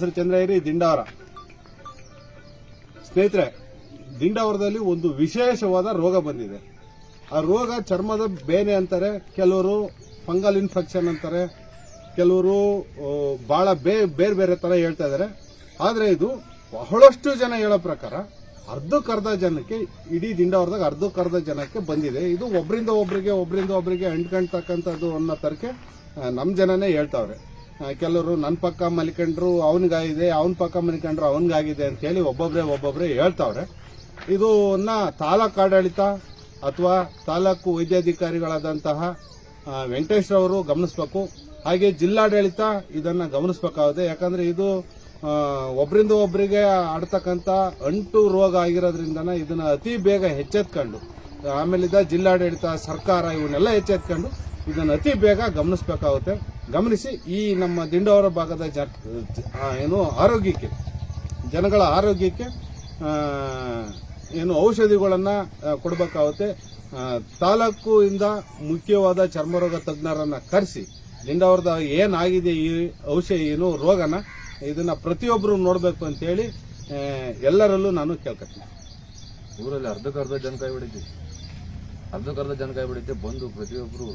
ಹೆಸರು ಚಂದ್ರಗಿರಿ ದಿಂಡಾವರ. ಸ್ನೇಹಿತರೆ, ದಿಂಡಾವರದಲ್ಲಿ ಒಂದು ವಿಶೇಷವಾದ ರೋಗ ಬಂದಿದೆ. ಆ ರೋಗ ಚರ್ಮದ ಬೇನೆ ಅಂತಾರೆ, ಕೆಲವರು ಫಂಗಲ್ ಇನ್ಫೆಕ್ಷನ್ ಅಂತಾರೆ, ಕೆಲವರು ಬಹಳ ಬೇರೆ ಬೇರೆ ತರ ಹೇಳ್ತಾ ಇದ್ದಾರೆ. ಆದ್ರೆ ಇದು ಬಹಳಷ್ಟು ಜನ ಹೇಳೋ ಪ್ರಕಾರ ಅರ್ಧಕ್ಕರ್ಧ ಜನಕ್ಕೆ, ಇಡೀ ದಿಂಡಾವರದಾಗ ಅರ್ಧಕ್ಕರ್ಧ ಜನಕ್ಕೆ ಬಂದಿದೆ. ಇದು ಒಬ್ಬರಿಂದ ಒಬ್ಬರಿಗೆ ಅಂಟ್ಕೊಂತಕ್ಕಂಥದ್ದು ಅನ್ನೋ ತರಕ್ಕೆ ನಮ್ಮ ಜನನೇ ಹೇಳ್ತಾವ್ರೆ. ಕೆಲವರು ನನ್ನ ಪಕ್ಕ ಮಲಿಕೊಂಡ್ರು ಅವನಿಗಾಗಿದೆ, ಅವನ ಪಕ್ಕ ಮಲಿಕೊಂಡ್ರು ಅವನಿಗಾಗಿದೆ ಅಂತ ಹೇಳಿ ಒಬ್ಬೊಬ್ರೆ ಹೇಳ್ತಾವ್ರೆ. ಇದನ್ನ ತಾಲೂಕು ಆಡಳಿತ ಅಥವಾ ತಾಲೂಕು ವೈದ್ಯಾಧಿಕಾರಿಗಳಾದಂತಹ ವೆಂಕಟೇಶ್ ಅವರು ಗಮನಿಸಬೇಕು. ಹಾಗೆ ಜಿಲ್ಲಾಡಳಿತ ಇದನ್ನ ಗಮನಿಸಬೇಕಾಗುತ್ತೆ. ಯಾಕಂದ್ರೆ ಇದು ಒಬ್ಬರಿಂದ ಒಬ್ಬರಿಗೆ ಆಡ್ತಕ್ಕಂಥ ಅಂಟು ರೋಗ ಆಗಿರೋದ್ರಿಂದ ಇದನ್ನ ಅತಿ ಬೇಗ ಎಚ್ಚೆತ್ಕೊಂಡು, ಆಮೇಲಿಂದ ಜಿಲ್ಲಾಡಳಿತ, ಸರ್ಕಾರ ಇವನ್ನೆಲ್ಲ ಎಚ್ಚೆತ್ಕೊಂಡು ಇದನ್ನ ಅತಿ ಬೇಗ ಗಮನಿಸಬೇಕಾಗುತ್ತೆ. ಗಮನಿಸಿ ಈ ನಮ್ಮ ದಿಂಡಾವರ ಭಾಗದ ಆರೋಗ್ಯಕ್ಕೆ, ಜನಗಳ ಆರೋಗ್ಯಕ್ಕೆ ಔಷಧಿಗಳನ್ನ ಕೊಡಬೇಕಾಗುತ್ತೆ. ತಾಲೂಕಿಂದ ಮುಖ್ಯವಾದ ಚರ್ಮರೋಗ ತಜ್ಞರನ್ನ ಕರೆಸಿ ದಿಂಡಾವರದ ಏನಾಗಿದೆ ಈ ಔಷಧಿ ರೋಗನ ಇದನ್ನ ಪ್ರತಿಯೊಬ್ಬರು ನೋಡಬೇಕು ಅಂತ ಹೇಳಿ ಎಲ್ಲರಲ್ಲೂ ನಾನು ಕೇಳ್ಕೊತೀನಿ. ಊರಲ್ಲಿ ಅರ್ಧಕ್ಕರ್ಧ ಜನ ಕೈ ಬಿಡುತ್ತೆ ಬಂದು ಪ್ರತಿಯೊಬ್ಬರು